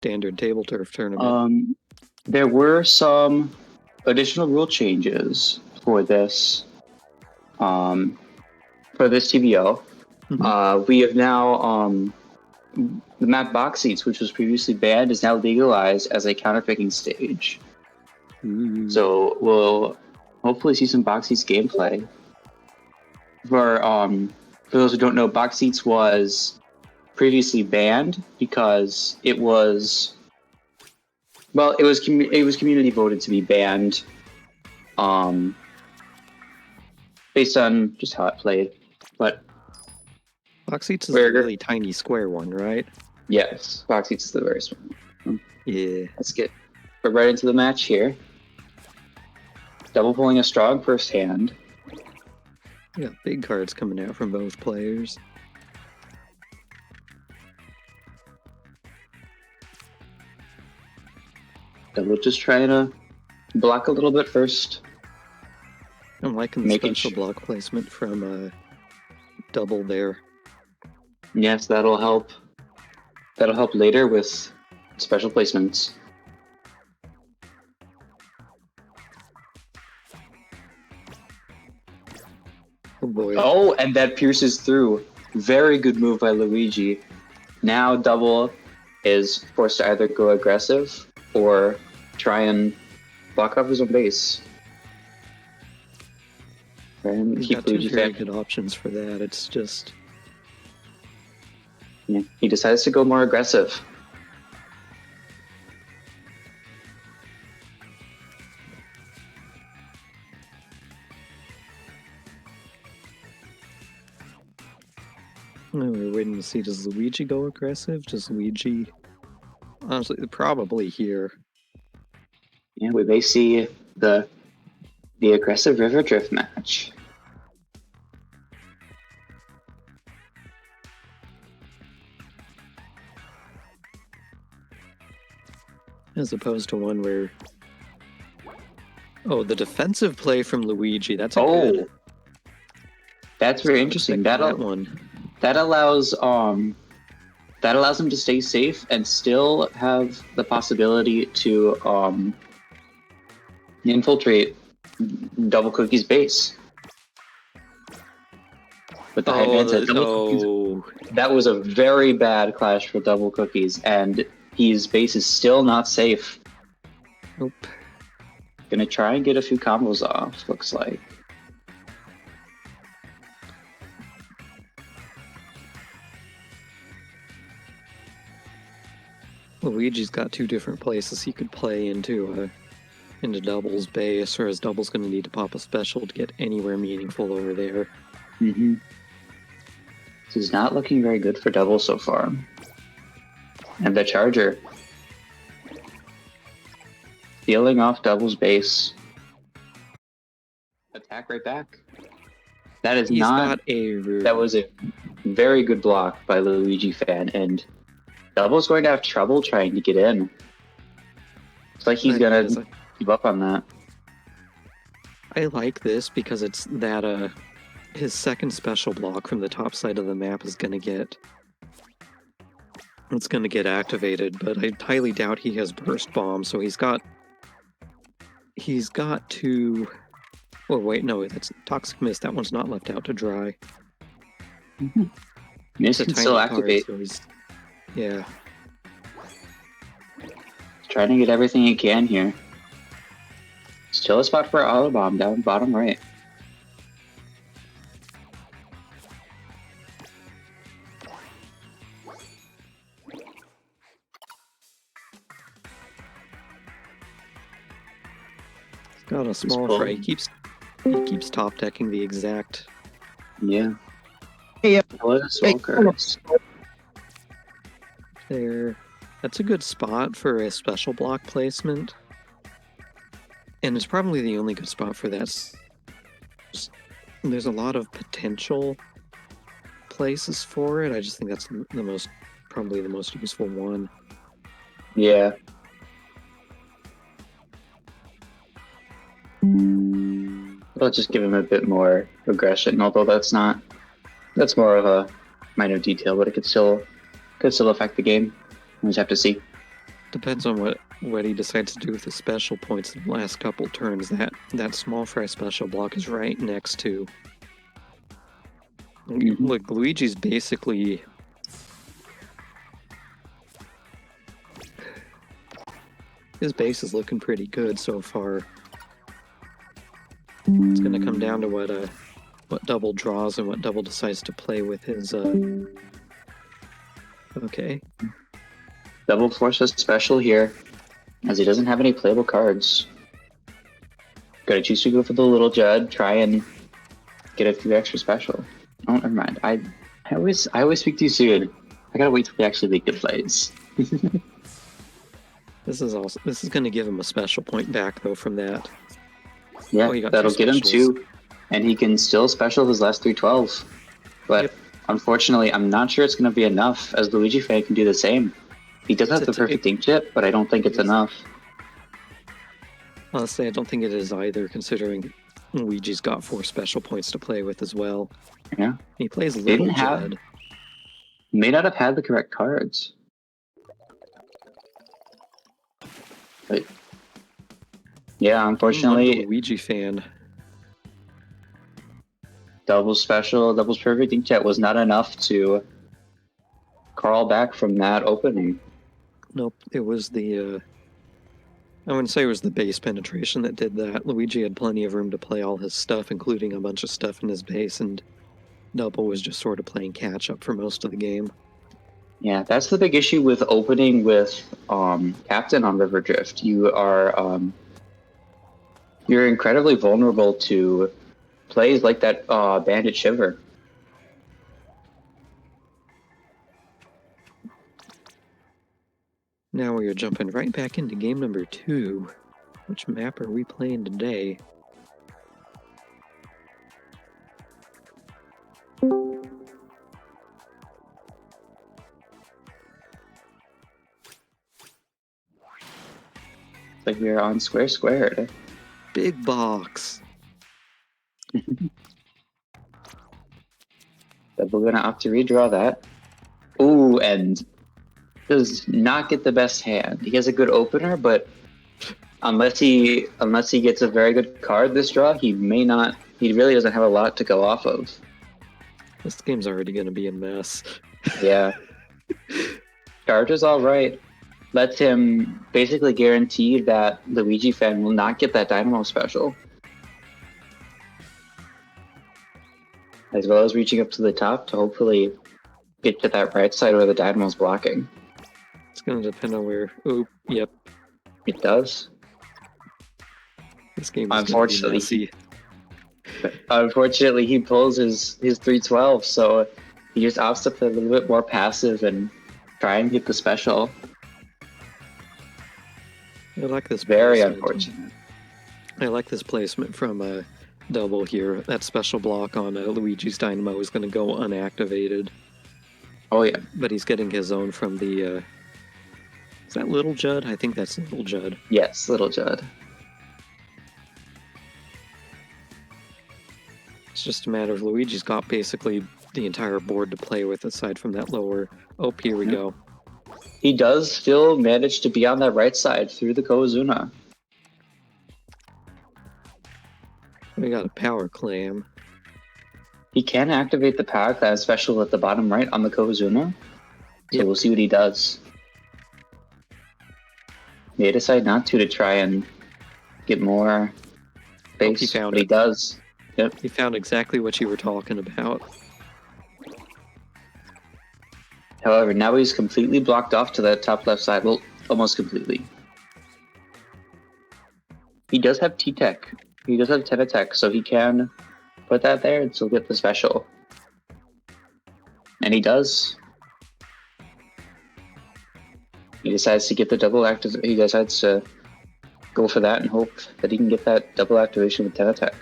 standard Tableturf tournament. There were some additional rule changes for this TBO. We have now the map box seats, which was previously banned, is now legalized as a counterpicking stage. So we'll hopefully see some box seats gameplay. For those who don't know, box seats was previously banned because it was community voted to be banned, based on just how it played. But box seats is the really tiny square one, right? Yes, box seats is the very small one. Yeah. Let's get right into the match here. Double pulling a strong first hand. We got big cards coming out from both players. Double just trying to block a little bit first. I'm liking the special block placement from Double there. Yes, that'll help. That'll help later with special placements. Oh boy. Oh, and that pierces through. Very good move by Luigi. Now Double is forced to either go aggressive or try and block off his own base. And He's got two very good options for that. It's just... yeah, he decides to go more aggressive. We're waiting to see, does Luigi go aggressive? Does Luigi... honestly, probably here. Yeah, we may see the aggressive River Drift match. As opposed to one where... oh, the defensive play from Luigi, that's a good... that's very interesting. That allows him to stay safe and still have the possibility to infiltrate DblCookies' base. With the high advance at DblCookies, that was a very bad clash for DblCookies, and his base is still not safe. Nope. Gonna try and get a few combos off, looks like. Luigi's got two different places he could play into Double's base, whereas Double's going to need to pop a special to get anywhere meaningful over there. This is not looking very good for Double so far. And the Charger. Stealing off Double's base. Attack right back. That is that was a very good block by Luigi fan, and Double's going to have trouble trying to get in. It's like he's gonna give up on that. I like this because it's that his second special block from the top side of the map is gonna get activated, but I highly doubt he has burst bomb, so he's got to... oh wait, no, that's Toxic Mist. That one's not left out to dry. Mist can still activate. So yeah. Trying to get everything he can here. Still a spot for auto bomb down bottom right. He's got a small fray. He keeps top decking the exact. Yeah. Hey, what a Swalker. There. That's a good spot for a special block placement. And it's probably the only good spot for that. There's a lot of potential places for it. I just think that's probably the most useful one. Yeah. I'll just give him a bit more aggression, although that's more of a minor detail, but it could still affect the game. We'll just have to see. Depends on what he decides to do with the special points in the last couple turns. That small fry special block is right next to. Look, Luigi's basically. His base is looking pretty good so far. It's going to come down to what double draws and what double decides to play with his. Okay. Double forces special here, as he doesn't have any playable cards. Gotta choose to go for the little Judd, try and get a few extra special. Oh, never mind. I always speak too soon. I gotta wait till we actually make the plays. This is going to give him a special point back though from that. Yeah, that'll get him 2, and he can still special his last 3 12s. But unfortunately, I'm not sure it's going to be enough, as Luigi fan can do the same. He does have the perfect ink chip, but I don't think it's enough. Honestly, I don't think it is either, considering Luigi's got 4 special points to play with as well. Yeah. He plays Little Judd. May not have had the correct cards. But yeah, unfortunately, Luigi fan. Doubles special, doubles perfect ink chat was not enough to crawl back from that opening. Nope, it was the. I wouldn't say it was the base penetration that did that. Luigi had plenty of room to play all his stuff, including a bunch of stuff in his base, and Double was just sort of playing catch up for most of the game. Yeah, that's the big issue with opening with Captain on River Drift. You are you're incredibly vulnerable to plays like that Bandit Shiver. Now we are jumping right back into game number 2. Which map are we playing today? Like we're on squared. Big box. But we're gonna opt to redraw that. Ooh, and does not get the best hand. He has a good opener, but unless he gets a very good card this draw, he may not. He really doesn't have a lot to go off of. This game's already gonna be a mess. Yeah. Charge is all right. Lets him basically guarantee that Luigi fan will not get that Dynamo special. As well as reaching up to the top to hopefully get to that right side where the Dynamo's blocking. It's going to depend on where... Oh, yep. It does. This game is unfortunately, unfortunately, he pulls his 312, so he just opts to play a little bit more passive and try and get the special. I like this. Very unfortunate. I like this placement from Double here. That special block on Luigi's Dynamo is going to go unactivated. Oh yeah. But he's getting his own from the... is that Little Judd? I think that's Little Judd. Yes, Little Judd. It's just a matter of Luigi's got basically the entire board to play with aside from that lower... Oh, here we go. He does still manage to be on that right side through the Kozuna. We got a power clam. He can activate the power clam special at the bottom right on the Kozuna. So we'll see what he does. May decide not to try and get more base. He found it. He does. Yep. He found exactly what you were talking about. However, now he's completely blocked off to that top left side. Well, almost completely. He does have T-Tech. He does have 10 attack, so he can put that there and still get the special. And he does. He decides to get the double active. He decides to go for that and hope that he can get that double activation with 10 attack.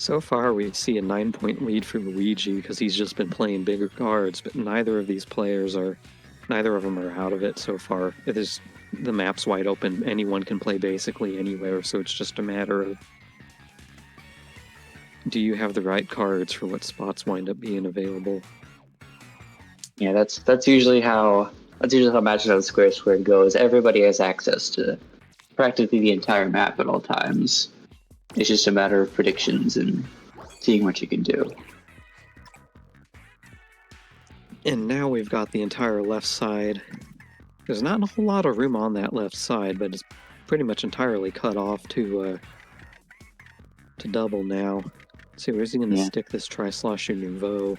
So far, we see a 9-point lead for Luigi because he's just been playing bigger cards, but neither of them are out of it so far. The map's wide open. Anyone can play basically anywhere, so it's just a matter of do you have the right cards for what spots wind up being available? Yeah, that's usually how Matches on Square goes. Everybody has access to practically the entire map at all times. It's just a matter of predictions and seeing what you can do. And now we've got the entire left side. There's not a whole lot of room on that left side, but it's pretty much entirely cut off to double now. Let's see, where's he going to stick this Tri-Slosher Nouveau?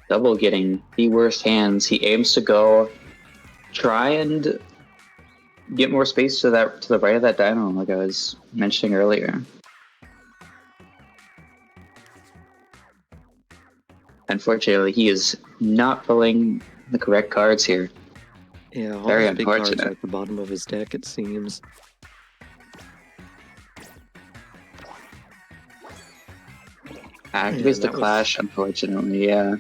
Double getting the worst hands. He aims to go try and get more space to the right of that dynamo, like I was mentioning earlier. Unfortunately, he is not pulling the correct cards here. Yeah, all very his big cards unfortunate. are at the bottom of his deck, it seems. Activates the Clash, unfortunately, yeah.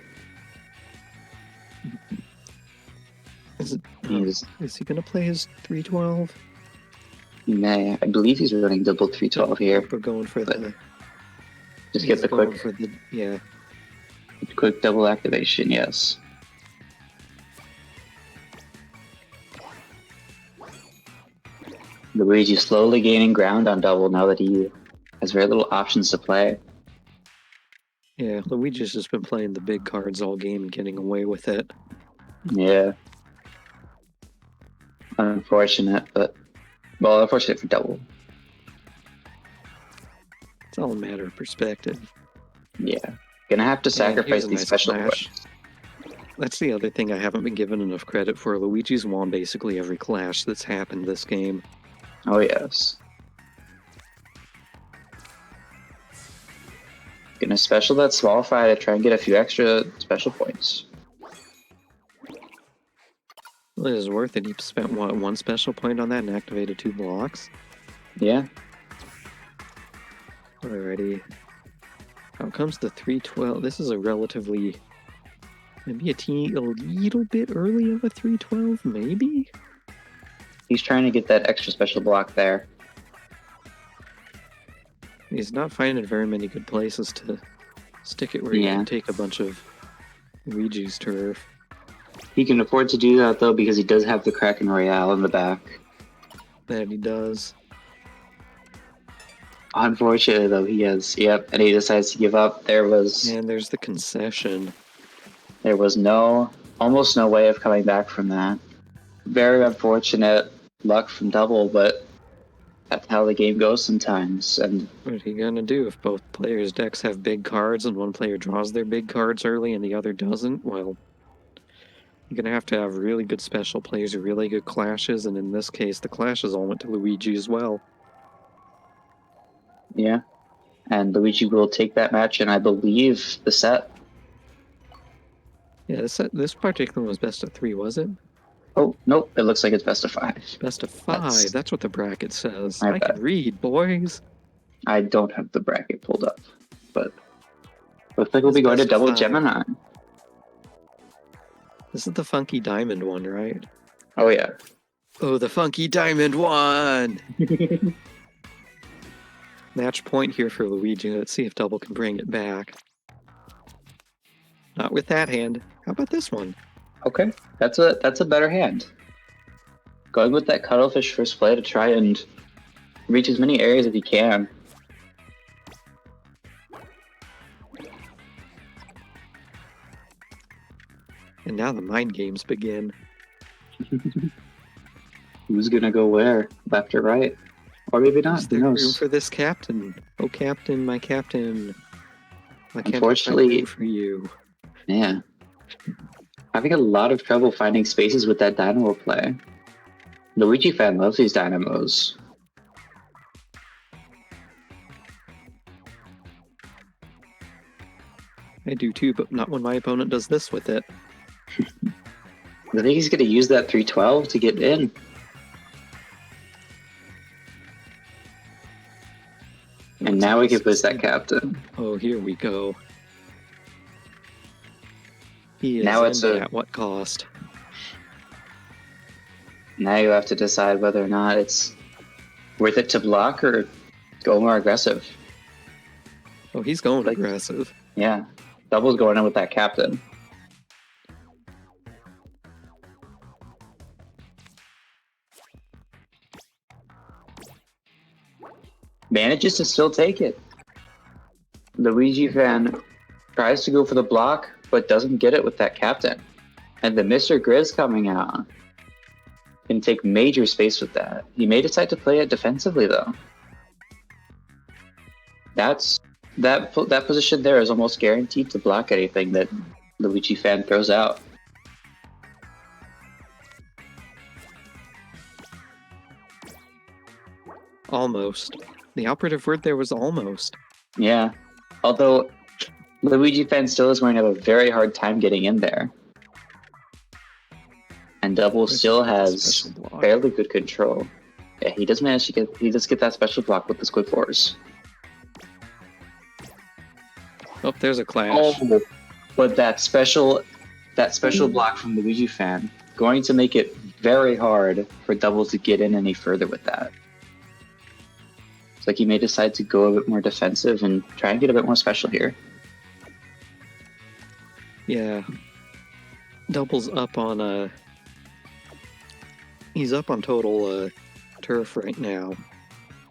Is he going to play his 312? He may. I believe he's running double 312 here. We're going for the... Just get the quick... Yeah. Quick double activation, yes. Luigi slowly gaining ground on double now that he has very little options to play. Yeah, Luigi's just been playing the big cards all game and getting away with it. Yeah. Unfortunate, but... Well, unfortunate for double. It's all a matter of perspective. Yeah. Gonna have to sacrifice these special points. That's the other thing I haven't been given enough credit for. Luigi's won basically every clash that's happened this game. Oh, yes. Gonna special that small fry to try and get a few extra special points. Well, it is worth it. He spent, what, 1 special point on that and activated 2 blocks? Yeah. Alrighty. Out comes the 312. This is a relatively... Maybe a little bit early of a 312, maybe? He's trying to get that extra special block there. He's not finding very many good places to stick it where he can take a bunch of Luigi's turf. He can afford to do that, though, because he does have the Kraken Royale in the back. That he does. Unfortunately, though, he has... Yep, and he decides to give up. And there's the concession. There was almost no way of coming back from that. Very unfortunate luck from double, but that's how the game goes sometimes. And what are you gonna do if both players' decks have big cards and one player draws their big cards early and the other doesn't? Well, you're gonna have to have really good special plays or really good clashes, and in this case, the clashes all went to Luigi as well. Yeah, and Luigi will take that match, and I believe the set. Yeah, this particular one was best of 3, was it? Oh, nope, it looks like it's best of 5. Best of 5, that's what the bracket says. I bet. can read, boys. I don't have the bracket pulled up, but looks like we'll be going to double 5. Gemini. This is the Funky Diamond one, right? Oh, yeah. Oh, the Funky Diamond one! Match point here for Luigi. Let's see if double can bring it back. Not with that hand. How about this one? Okay, that's a better hand. Going with that Cuttlefish first play to try and reach as many areas as he can. And now the mind games begin. Who's gonna go where? Left or right? Or maybe not, who knows? Room for this captain. Oh, captain, my captain. I can't Unfortunately, for you. Yeah. Having a lot of trouble finding spaces with that dynamo play. Luigi fan loves these dynamos. I do too, but not when my opponent does this with it. I think he's going to use that 312 to get in. And now we can push that captain. Oh, here we go. He is now it's at what cost? Now you have to decide whether or not it's worth it to block or Go more aggressive. Oh, he's going aggressive. Yeah. Double's going in with that captain. Manages to still take it. Luigi fan tries to go for the block, but doesn't get it with that captain. And the Mr. Grizz coming out can take major space with that. He may decide to play it defensively, though. That position there is almost guaranteed to block anything that Luigi fan throws out. Almost. The operative word there was almost. Yeah. Although Luigi fan still is going to have a very hard time getting in there. And Double still has fairly good control. Yeah, he does manage to get that special block with the Squid Force. Oh, there's a clash. Oh, but that special block from Luigi fan going to make it very hard for Double to get in any further with that. It's like he may decide to go a bit more defensive and try and get a bit more special here. Yeah. Double's up on he's up on total turf right now,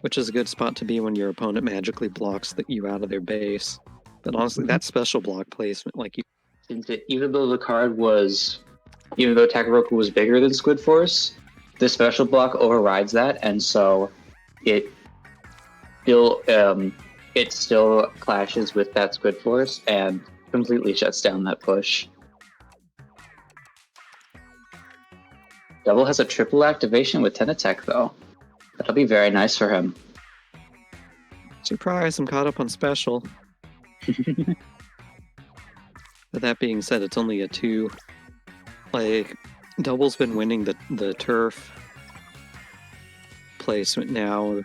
which is a good spot to be when your opponent magically blocks you out of their base. But honestly, that special block placement, Even though Takaroku was bigger than Squid Force, the special block overrides that, and so it still clashes with that Squid Force and completely shuts down that push. Double has a triple activation with 10 attack, though. That'll be very nice for him. Surprise, I'm caught up on special. But that being said, it's only a 2. Double's been winning the turf placement now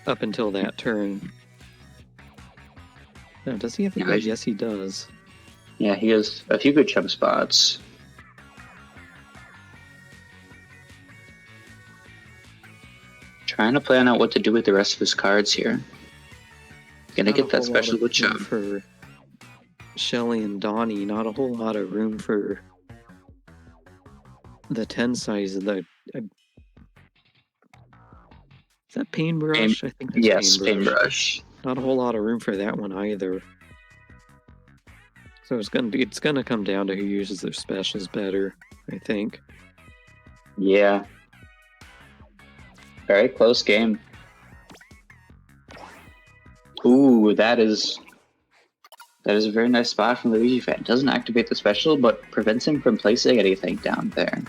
up until that turn. No, does he have a good? Yes, he does. Yeah, he has a few good jump spots. Trying to plan out what to do with the rest of his cards here. Gonna get that special with Chum. For Shelly and Donnie, not a whole lot of room for the 10 size of the. Is that Paintbrush? I think that's Paintbrush. Not a whole lot of room for that one either. So it's gonna come down to who uses their specials better, I think. Yeah. Very close game. Ooh, that is a very nice spot from Luigi fan. Doesn't activate the special, but prevents him from placing anything down there.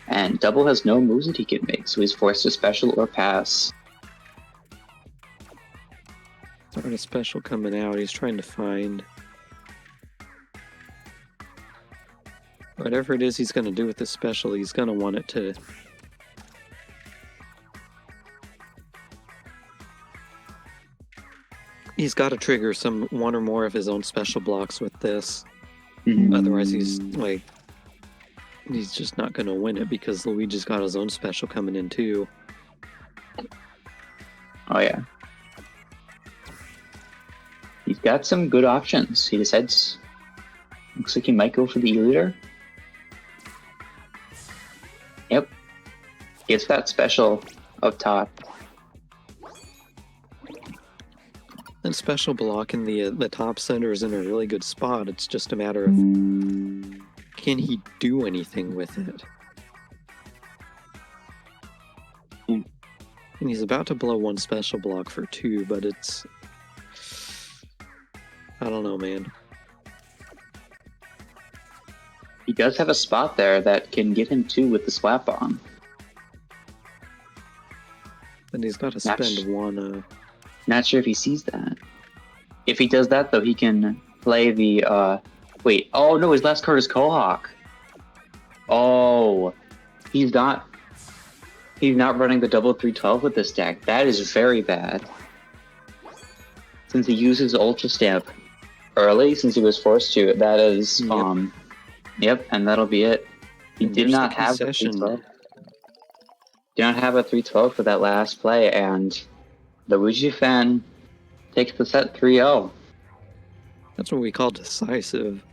And Double has no moves that he can make, so he's forced to special or pass. There's a special coming out. He's trying to find whatever it is he's going to do with this special. He's going to want it to. He's got to trigger one or more of his own special blocks with this. Mm-hmm. Otherwise, he's just not going to win it because Luigi's got his own special coming in too. Oh yeah. He's got some good options. He decides. Looks like he might go for the E-Leader. Yep. Gets that special up top. And special block in the top center is in a really good spot. It's just a matter of can he do anything with it? And he's about to blow one special block for 2, but it's I don't know, man. He does have a spot there that can get him 2 with the slap bomb. And he's got to spend one. Not sure if he sees that. If he does that, though, he can play the, wait. Oh, no, his last card is Kohawk. Oh. He's not running the double 312 with this deck. That is very bad. Since he uses Ultra Stamp early, since he was forced to, that is, yep, and that'll be it. He did not have a 312. Did not have a 312 for that last play, and the Wuji fan takes the set 3-0. That's what we call decisive.